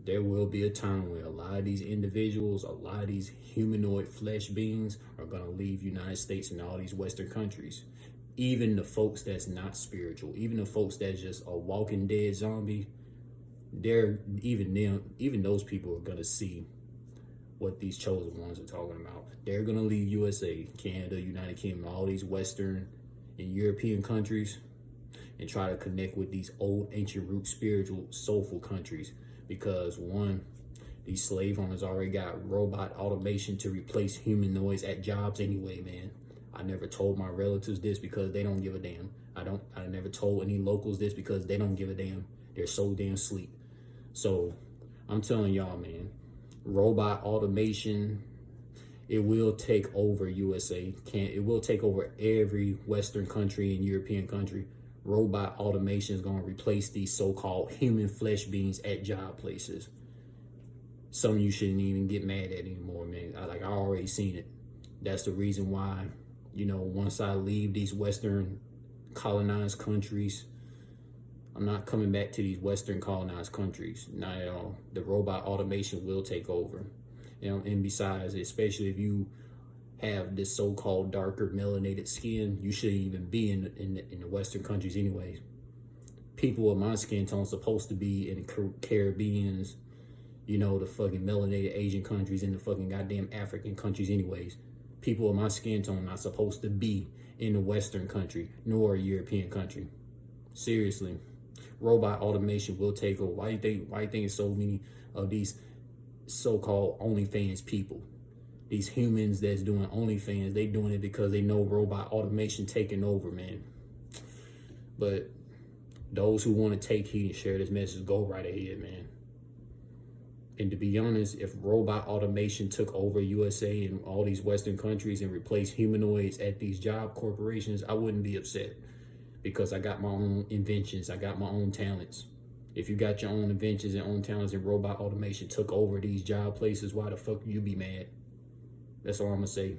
there will be a time where a lot of these individuals, a lot of these humanoid flesh beings are going to leave United States and all these Western countries. Even the folks that's not spiritual, even the folks that's just a walking dead zombie, even those people are going to see what these chosen ones are talking about. They're going to leave USA, Canada, United Kingdom, all these Western and European countries and try to connect with these old ancient root spiritual soulful countries, because one, these slave owners already got robot automation to replace humanoids at jobs anyway, man. I never told my relatives this because they don't give a damn. I never told any locals this because they don't give a damn. They're so damn asleep. So I'm telling y'all, man, robot automation, it will take over USA. It will take over every Western country and European country. Robot automation is going to replace these so-called human flesh beings at job places. Some you shouldn't even get mad at anymore, man. I already seen it. That's the reason why, once I leave these Western colonized countries, I'm not coming back to these Western colonized countries. Not at all. The robot automation will take over. And besides, especially if you have this so-called darker melanated skin, you shouldn't even be in the Western countries anyways. People with my skin tone supposed to be in the Caribbeans, the fucking melanated Asian countries, and the fucking goddamn African countries anyways. People with my skin tone not supposed to be in the Western country nor a European country. Seriously, robot automation will take over. Why do you think so many of these so-called OnlyFans people, these humans that's doing OnlyFans, they doing it because they know robot automation taking over, man. But those who want to take heed and share this message, go right ahead, man. And to be honest, if robot automation took over USA and all these Western countries and replaced humanoids at these job corporations, I wouldn't be upset, because I got my own inventions. I got my own talents. If you got your own inventions and own talents and robot automation took over these job places, why the fuck you be mad? That's all I'm gonna say.